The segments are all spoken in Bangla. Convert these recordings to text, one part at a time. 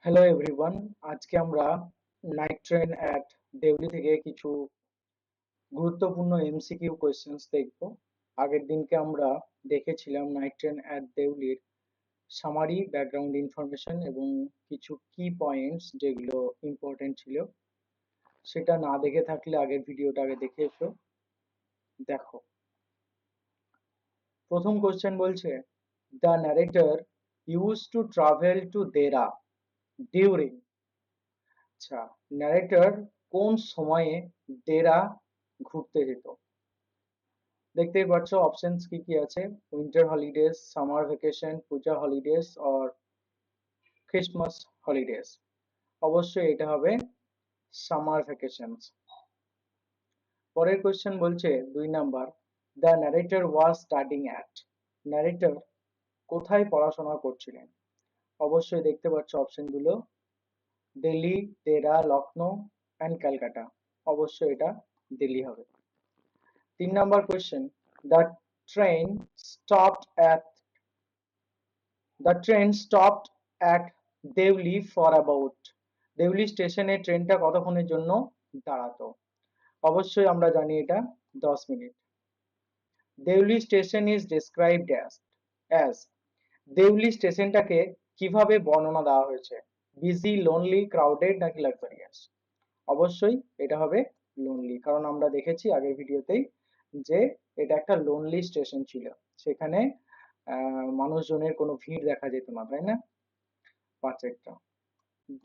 হ্যালো এভরিওয়ান, আজকে আমরা নাইট ট্রেন অ্যাট দেউলি থেকে কিছু গুরুত্বপূর্ণ এমসিকিউ কোয়েশ্চেন্স দেখব। আগের দিনকে আমরা দেখেছিলাম নাইট ট্রেন অ্যাট দেউলির সামারি ব্যাকগ্রাউন্ড ইনফরমেশন এবং কিছু কি পয়েন্টস যেগুলো ইম্পর্টেন্ট ছিল। সেটা না দেখে থাকলে আগের ভিডিওটা আগে দেখে এসো। দেখো, প্রথম কোয়েশ্চেন বলছে, the narrator use to travel to Dehra during. আচ্ছা, ন্যারেটর কোন সময়ে দেরা ঘুরতে যেত? দেখতেই পাচ্ছ অপশনস কি কি আছে, winter holidays, summer vacation, Puja holidays আর ক্রিসমাস হলিডেজ। অবশ্যই এটা হবে সামার ভ্যাকেশনস। পরের কোশ্চেন বলছে 2 number, the narrator was studying at. ন্যারেটর কোথায় পড়াশোনা করছিলেন? অবশ্যই দেখতে পাচ্ছ অপশনগুলো, দিল্লি, দেরা, লখনৌ অ্যান্ড ক্যালকাটা। অবশ্যই এটা দিল্লি হবে। 3 number question, the train stopped at the train stopped at Deoli for about. Deoli স্টেশনে ট্রেনটা কতক্ষণের জন্য দাঁড়াতো? অবশ্যই আমরা জানি এটা 10 মিনিট। Deoli station is described as. দেউলি স্টেশনটাকে কিভাবে বর্ণনা দেওয়া হয়েছে? বিজি, লোনলি, ক্রাউডেড নাকি লাক্সারিয়াস? অবশ্যই এটা হবে লোনলি, কারণ আমরা দেখেছি আগের ভিডিওতেই যে এটা একটা লোনলি স্টেশন ছিল। সেখানে মানুষজনের কোনো ভিড় দেখা যেত না, তাই না? পাঁচেরটা,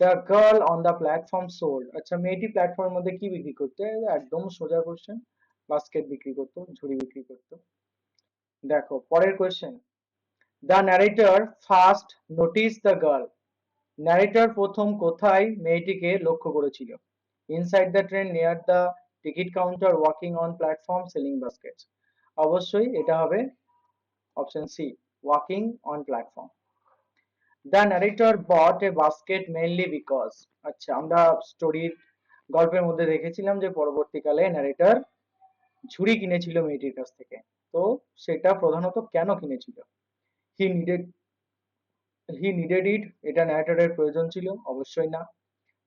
the girl on the platform sold. আচ্ছা, মেয়েটি প্ল্যাটফর্মের মধ্যে কি বিক্রি করতো? একদম সোজা কোশ্চেন, বাস্কেট বিক্রি করতো, ঝুড়ি বিক্রি করতো। দেখো পরের question, the narrator first notice the girl. ন্যারেটর প্রথম কোথায় মেয়েটিকে লক্ষ্য করেছিল? Inside the train, near the ticket counter, walking on platform, selling baskets. অবশ্যই এটা হবে option C, walking on platform. The narrator bought a basket mainly because. আচ্ছা, আমরা স্টোরির গল্পের মধ্যে দেখেছিলাম যে পরবর্তীকালে ন্যারেটর ঝুড়ি কিনেছিল মেয়েটির কাছ থেকে। তো সেটা প্রধানত কেন কিনেছিল? হি নিডেড হি নিডেড ইট, এটা ন্যারেটরের প্রয়োজন ছিল? অবশ্যই না।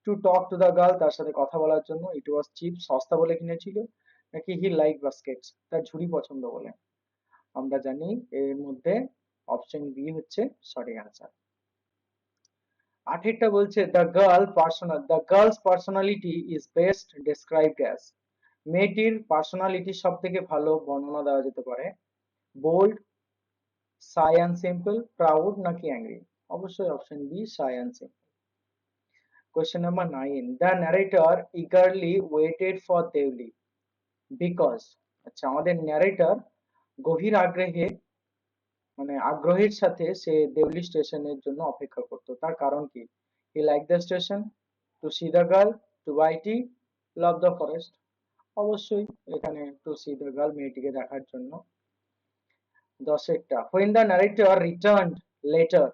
To talk to the girl, তার সাথে কথা বলার জন্য? ইট ওয়াজ চিপ, সস্তা বলে কিনেছিল? নাকি হি লাইক বাস্কেটস, তার ঝুড়ি পছন্দ বলে? আমরা জানি এর মধ্যে অপশন বি হচ্ছে সঠিক আনসার। আঠেরটা বলছে, the girl's personality is best described as. মেয়েটির পার্সোনালিটি সব থেকে ভালো বর্ণনা দেওয়া যেতে পারে bold, shy and simple, proud নাকি অ্যাংরি? অবশ্যই option B, shy and simple. Question number 9, the narrator eagerly waited for Deoli because. আচ্ছা, আমাদের ন্যারেটর গভীর আগ্রহে মানে আগ্রহের সাথে সে দেউলি স্টেশনের জন্য অপেক্ষা করত, তার কারণ কি? He like the station, to see the girl, to buy tea, love the forest? অবশ্যই এখানে টু সি দ্য গার্ল, মেয়েটিকে দেখার জন্য। 10এরটা, when the narrator returned later.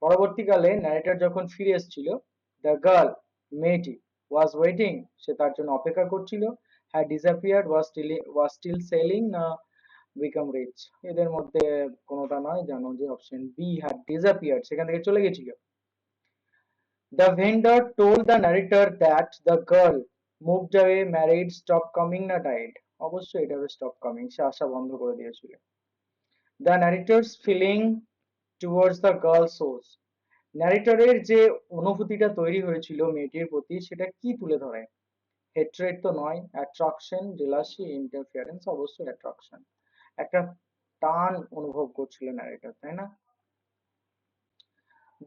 পরবর্তীকালে ন্যারেটর যখন ফিরে এসেছিল, দ্য গার্ল, মেয়েটি, ওয়াজ ওয়েটিং, সে তার জন্য অপেক্ষা করছিল। Had disappeared, was still selling না বিকাম রিচ? এদের মধ্যে কোনোটা নয়, জানো যে অপশন বি, হ্যাড ডিসঅ্যাপিয়ার্ড, সেখান থেকে চলে গেছিল। The vendor told the narrator that the girl moved away, married, stop coming না ডাইড? অবশ্যই এটা হবে স্টপ কামিং, সে আসা বন্ধ করে দিয়েছিল। The narrator's feeling towards the girl source. ন্যারেটরের যে অনুভূতিটা তৈরি হয়েছিল মেয়েটির প্রতি, সেটা কি তুলে ধরে? হেট্রেড তো নয়, অ্যাট্রাকশন, জেলাসি, ইন্টারফিয়ারেন্স? অবশ্যই অ্যাট্রাকশন, একটা টান অনুভব করছিল ন্যারেটর, তাই না?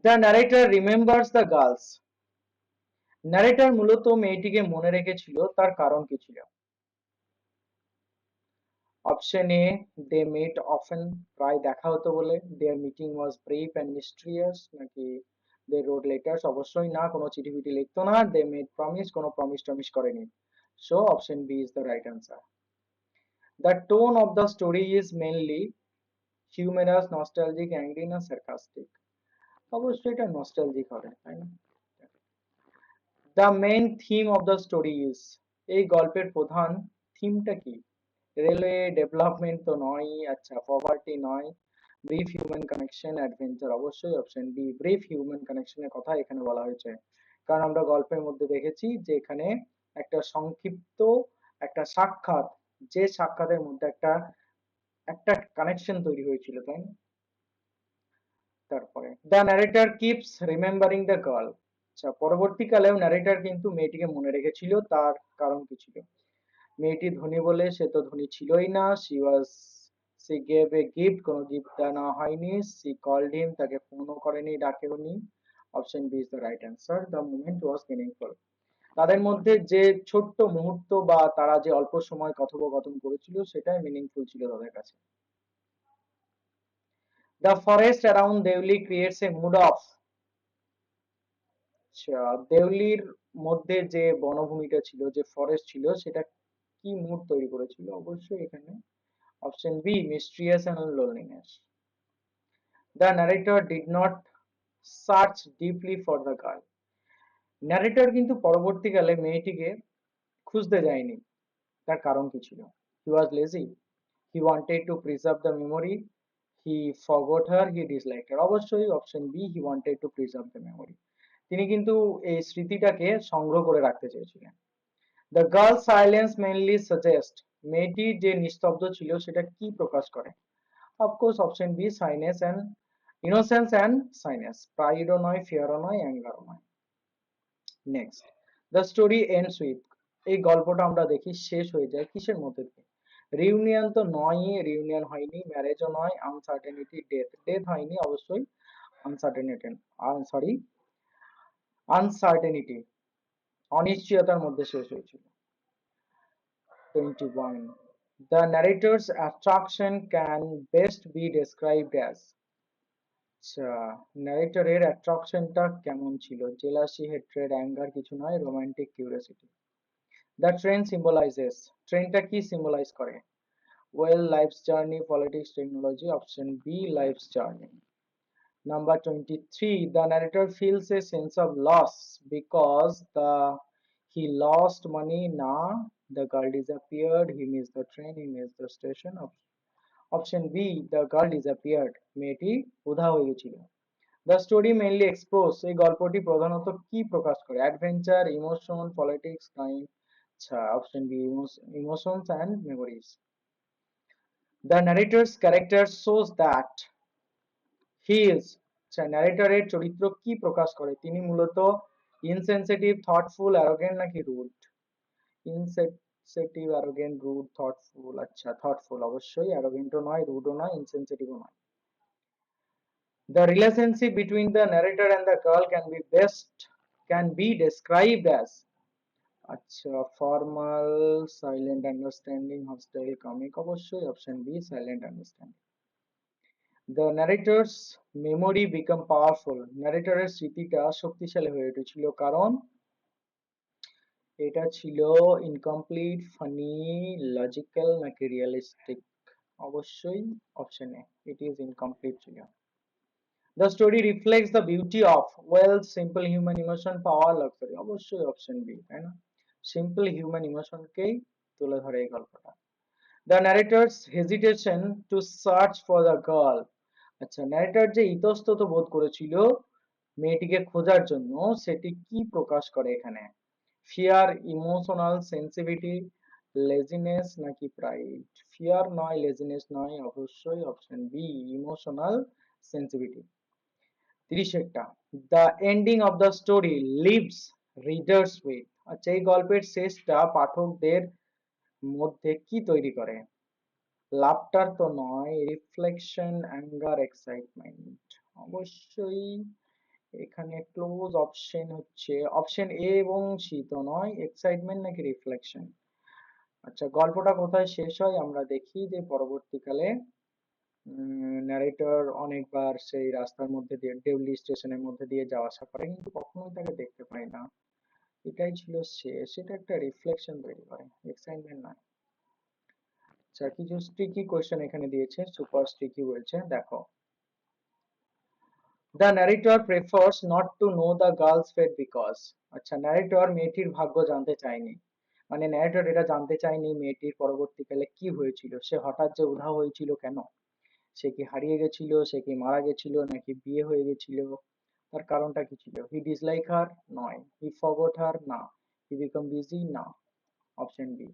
The narrator remembers the girls. Narrator মূলত মেয়েটিকে মনে রেখেছিল, তার কারণ কি ছিল? Option A, they mate often, প্রায় দেখা হতো বলে? Their meeting was brief and mysterious নাকি দে রোড লেটার্স? অবশ্যই না, কোনো চিঠি ফিটি লিখতো না। দে মেড প্রমিস, কোনো প্রমিস টমিস করেনি। So option B is the right answer. The tone of the story is mainly humorous, nostalgic, angry না সার্কাস্টিক? অবশ্যই এটা নস্টালজিক হবে, তাই না? The main theme of the story is, এই গল্পের প্রধান থিমটা কি? রেলওয়ে ডেভেলপমেন্ট তো নয়, আচ্ছা পভার্টি নয়, ব্রিফ হিউম্যান কানেকশন অ্যাডভেঞ্চার, অবশ্যই অপশন বি ব্রিফ হিউম্যান কানেকশনের কথা এখানে বলা হয়েছে। কারণ আমরা গল্পের মধ্যে দেখেছি যে এখানে একটা সংক্ষিপ্ত একটা সাক্ষাৎ, যে সাক্ষাতের মধ্যে একটা একটা কানেকশন তৈরি হয়েছিল, তাই না? তারপরে the narrator keeps remembering the girl. আচ্ছা, পরবর্তীকালেও ন্যারেটর কিন্তু মেয়েটিকে মনে রেখেছিল, তার কারণ কি ছিল? মেয়েটি ধনী বলে, সে তো ধনী ছিলই না। সি গেভ এ গিফট, কোনো গিফট দেওয়া হয়নি। সি কল্ড হিম, তাকে ফোনও করেনি, ডাকেওনি। Option B is the right answer, the moment was meaningful. তাদের মধ্যে যে ছোট্ট মুহূর্ত বা তারা যে অল্প সময় কথোপকথন করেছিল সেটাই মিনিংফুল ছিল তাদের কাছে। The forest around Deoli creates a mood of. দেউলির মধ্যে যে বনভূমিটা ছিল, যে ফরেস্ট ছিল, সেটা কি মুড তৈরি করেছিল? অবশ্যই এখানে option B mysterious and loneliness. The narrator did not search deeply for the girl. Narrator কিন্তু পরবর্তীকালে মেয়েটিকে খুঁজতে যায়নি, তার কারণ কি ছিল? He was lazy, he wanted to preserve the memory, he forgot her, he disliked her. অবশ্যই option B he wanted to preserve the memory. তিনি কিন্তু এই স্মৃতিটাকে সংগ্রহ করে রাখতে চেয়েছিলেন। The girl silence mainly suggest, মেয়েটি যে নিস্তব্ধ ছিল সেটা কি প্রকাশ করে? Of course option B shyness and innocence and shyness, প্রাইডও নয়, ফিয়ারও নয়, অ্যাঙ্গারও নয়। Next, the story ends with, এই গল্পটা আমরা দেখি শেষ হয়ে যায় কিসের মধ্যে দিয়ে? রিউনিয়ন তো নয়, রিউনিয়ন হয়নি, ম্যারেজও নয়, আনসার্টেনিটি, ডেথ, ডেথ হয়নি অবশ্যই, আনসার্টেনিটি, সরি, আনসার্টেনিটি, অনিশ্চয়তার মধ্যে শেষ হয়েছিল। 21. The narrator's attraction can best be described as, আচ্ছা, ন্যারেটরের অ্যাট্রাকশনটা কেমন ছিল? জেলাসি, হেট্রেড, অ্যাঙ্গার কিছু নয়, romantic curiosity. The train symbolises, ট্রেনটা কি সিম্বলাইজ করে? Well, life's journey, politics, technology. Option B life's journey. Number 23, the narrator feels a sense of loss because he lost money. Nah, the girl disappeared, he missed the train, he missed the station. Option B, the girl disappeared, মেয়েটি উধাও হয়ে গেছিল। দ্য স্টোরি মেইনলি এক্সপ্লোস, এই গল্পটি প্রধানত কি প্রকাশ করে? Adventure, emotion, politics, crime. আচ্ছা, option B emotions and memories. The narrator's character shows that he is, আচ্ছা, ন্যারেটরের চরিত্র কি প্রকাশ করে? তিনি মূলত ইনসেনসিটিভ, থটফুল, অ্যারোগেন্ট নাকি rude? Insensitive, arrogant, rude, thoughtful. আচ্ছা, থটফুল অবশ্যই, অ্যারোগেন্টও নয়, রুডও নয়, ইনসেনসিটিভও নয়। The relationship between the narrator and the girl can be described as, আচ্ছা, formal, silent understanding, hostile, comic. অবশ্যই option B silent understanding. The narrator's memory become powerful, ন্যারেটরের স্মৃতিটা শক্তিশালী হয়ে উঠেছিল কারণ এটা ছিল ইনকমপ্লিট, ফানি, লজিক্যাল নাকি রিয়েলিস্টিক? অবশ্যই option A, it is incomplete ছিল। The story reflects the beauty of wealth, simple human emotion, power, luxury. অবশ্যই অপশন বি, তাই না? সিম্পল হিউম্যান ইমোশনকেই তুলে ধরে এই গল্পটা। The narrator's hesitation to search for the girl. আচ্ছা, ন্যারেটর যে ইতস্তত বোধ করেছিল মেয়েটিকে খোঁজার জন্য, সেটি কি প্রকাশ করে এখানে? ফিয়ার, ইমোশনাল সেন্সিটিভিটি, লেজিনেস নাকি প্রাইড? ফিয়ার নয়, লেজিনেস নয়, অবশ্যই অপশন বি ইমোশনাল সেন্সিটিভিটি। 30টা, the ending of the story leaves readers with, আচ্ছা, এই গল্পের শেষটা পাঠকদের মধ্যে কি তৈরি করে? লাফটার তো নয়, রিফ্লেকশন, অ্যাঙ্গার, এক্সাইটমেন্ট। অবশ্যই এখানে ক্লোজ অপশন হচ্ছে অপশন এ এবং সি তো নয়, এক্সাইটমেন্ট নাকি রিফ্লেকশন। আচ্ছা, গল্পটা কোথায় শেষ হয়? আমরা দেখি যে পরবর্তীকালে ন্যারেটর অনেকবার সেই রাস্তার মধ্যে দিয়ে, ডেভলি স্টেশনের মধ্যে দিয়ে যাওয়া আসা করে, কিন্তু কখনোই তাকে দেখতে পায় না। এটাই ছিল শেষ, সেটা একটা রিফ্লেকশন তৈরি করে, এক্সাইটমেন্ট নয়। আচ্ছা, কিছু স্ট্রিকি কোয়েশ্চেন এখানে দিয়েছে, সুপার স্ট্রিকি বলছে, দেখো। The narrator prefers not to know the girl's fate because, আচ্ছা, ন্যারেটর মেয়েটির ভাগ্য জানতে চায়নি, মানে ন্যারেটর এটা জানতে চায়নি মেয়েটির পরবর্তীকালে কি হয়েছিল, সে হঠাৎ যে উধাও হয়েছিল কেন, সে কি হারিয়ে গেছিল, সে কি মারা গেছিল, নাকি বিয়ে হয়ে গেছিল, তার কারণটা কি ছিল? হি ডিসলাইক হার, নয়। হি ফরগট হার, না। হি বিকাম বিজি, না। Option B,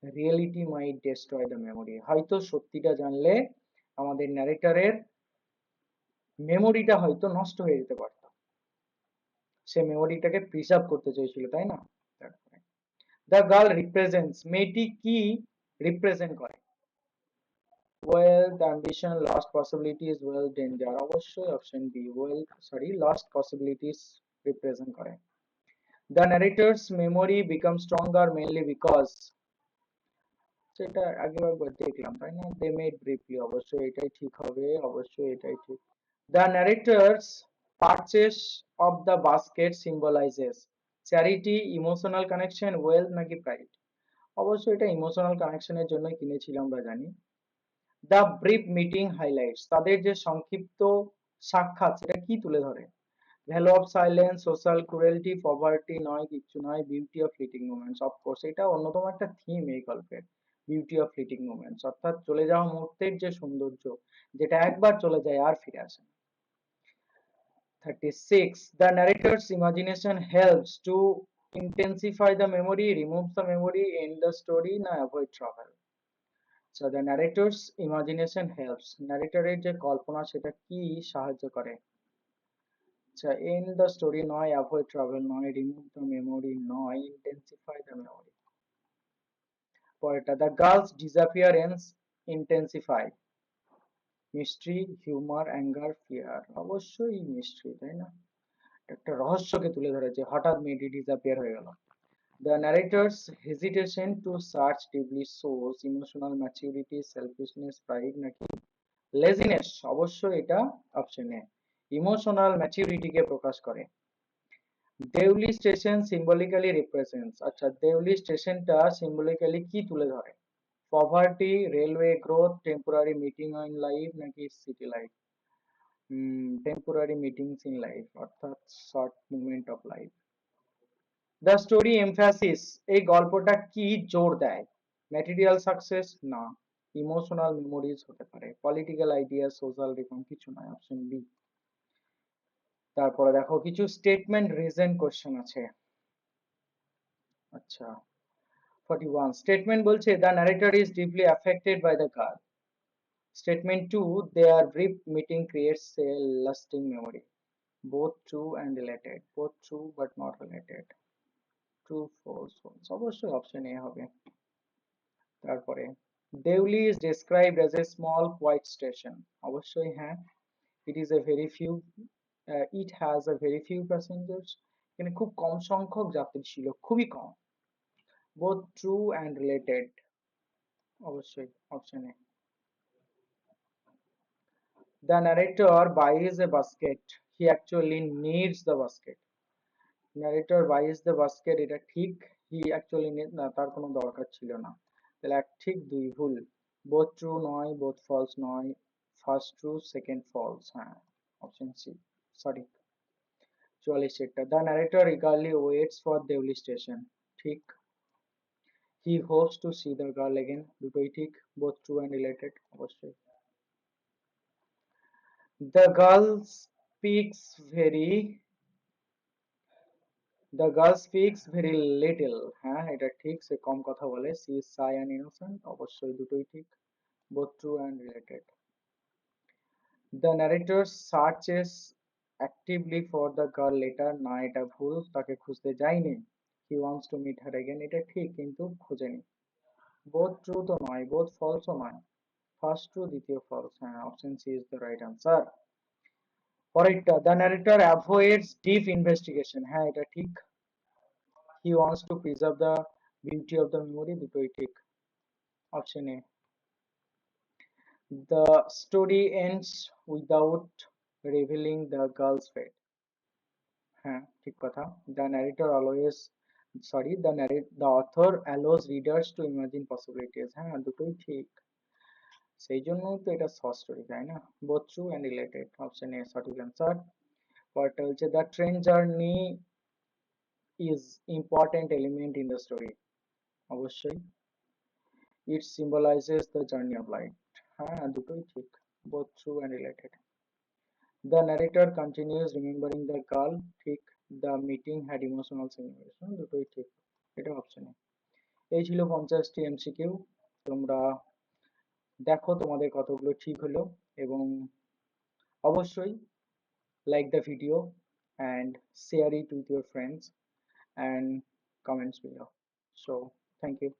reality might destroy the memory, হয়তো সত্যিটা জানলে আমাদের ন্যারেটরের মেমোরিটা হয়তো নষ্ট হয়ে যেতে পারত, সে মেমোরিটাকে প্রিজার্ভ করতে চেয়েছিল, তাই না? তারপরে দ্য গার্ল রিপ্রেজেন্টস, মেয়েটি কি রিপ্রেজেন্ট করে? Wealth, ambition, lost possibilities, wealth, danger, অবশ্যই option B, lost possibilities represent করে। The narrator's memory become stronger mainly because, সেটা আগেও একবার দেখলাম, তাই না? দে মেড ব্রিফলি, অবশ্যই এটাই ঠিক হবে, অবশ্যই এটাই ঠিক। The narrator's purchase of the basket symbolises charity, emotional connection, wealth, নাকি প্রাইড? অবশ্যই এটা ইমোশনাল কানেকশনের জন্য কিনেছিল, আমরা জানি। দ্য ব্রিফ মিটিং হাইলাইটস, তাদের যে সংক্ষিপ্ত সাক্ষাৎ সেটা কি তুলে ধরে? Value of silence, social cruelty, poverty, নয়, কিচ্ছু নয়, beauty of fleeting moments, of course এটা অন্যতম একটা থিম এই গল্পের, বিউটি অফ ফ্লিটিং মোমেন্টস, অর্থাৎ চলে যাওয়া মুহূর্তের যে সৌন্দর্য, যেটা একবার চলে যায় আর ফিরে আসে না। 36, the narrator's imagination helps to intensify the memory, removes the memory, end the story, না avoid travel? So the narrator's imagination helps, narratorের যে কল্পনা সেটা কি সাহায্য করে? আচ্ছা, end the story নয়, avoid travel নয়, remove the memory নয়, intensify the memory। পরেরটা, the girl's disappearance intensify, mystery, humour, anger, fear, অবশ্যই মিস্ট্রি, তাই না? একটা রহস্যকে তুলে ধরেছে, হঠাৎ মেয়েটি ডিসঅ্যাপিয়ার হয়ে গেল। The narrator's hesitation to search deeply shows emotional maturity, selfishness, pride, নাকি লেজিনেস? অবশ্যই এটা অপশন এ, ইমোশনাল ম্যাচুরিটিকে প্রকাশ করে। দেউলি স্টেশন সিম্বলিক্যালি রিপ্রেজেন্টস, আচ্ছা দেউলি স্টেশনটা সিম্বলিক্যালি কি তুলে ধরে? Poverty, railway growth, temporary meeting in life, নাকি city life? Temporary meetings in life, অর্থাৎ short movement of life. The story emphasis, এই গল্পটা কি জোর দেয়? ম্যাটেরিয়াল সাকসেস, না। ইমোশনাল মেমোরিজ হতে পারে, পলিটিক্যাল আইডিয়া, সোশ্যাল রিফর্ম, কিছু নয়, অপশন বি। তারপরে দেখো কিছু স্টেটমেন্ট রিজন কোশ্চেন আছে। আচ্ছা, 41 স্টেটমেন্ট বলছে the narrator is deeply affected by the girl. Statement 2, their brief meeting creates a lasting memory. Both true and related, both true but not related, true, false, false, অবশ্যই অপশন এ হবে। তারপরে Deuli is described as a small quiet station, অবশ্যই হ্যাঁ। it is a very few it has a very few passengers, এখানে খুব কম সংখ্যক যাত্রী ছিল, খুবই কম। both true and related, অবশ্যই option A. the narrator buys a basket, he actually needs the basket, narrator buys the basket, এটা ঠিক, he actually needs, না তার কোনো দরকার ছিল না, তাহলে এক ঠিক দুই ভুল। বোথ ট্রু নয়, বোথ ফলস নয়, ফার্স্ট ট্রু সেকেন্ড ফলস, হ্যাঁ অপশন সি সঠিক। 44 এটা, the narrator eagerly waits for Deoli station, ঠিক। He hopes to see the girl again, দুটোই ঠিক, বোথ ট্রু অ্যান্ড রিলেটেড, অবশ্যই। The girl speaks very, the girl speaks very little, হ্যাঁ এটা ঠিক, সে কম কথা বলে, she is shy and innocent, অবশ্যই দুটোই ঠিক, both true and related. The narrator searches actively for the girl later, না এটা ভুল, তাকে খুঁজতে যায়নি। He wants to meet her again, এটা ঠিক কিন্তু খোঁজেনি। Both true তো নয়, both false ও নয়, ফার্স্ট ট্রু দ্বিতীয় ফলস, হ্যাঁ option C is the right answer. পরেরটা, the narrator avoids deep investigation, হ্যাঁ এটা ঠিক। He wants to preserve the beauty of the memory, দুটোই ঠিক, option A. The story ends without revealing the girl's fate, হ্যাঁ ঠিক কথা। The narrator always, sorry, the author allows readers to imagine possibilities, হ্যাঁ দুটোই ঠিক, সেই জন্যই তো এটা শর্ট স্টোরি, তাই না? both true and related, option A সঠিক অ্যান্সার। পরেরটা হচ্ছে the train journey is important element in the story, অবশ্যই। it symbolizes the journey of light, হ্যাঁ দুটোই ঠিক। both true and related. The narrator continues remembering the girl, ঠিক, the meeting had emotional simulation, দুটোই ঠিক, এটা অপশনে। এই ছিল 50টি এমসিকিউ। তোমরা দেখো তোমাদের কতগুলো ঠিক হলো, এবং অবশ্যই like the video and share it with your friends and comments below. So thank you.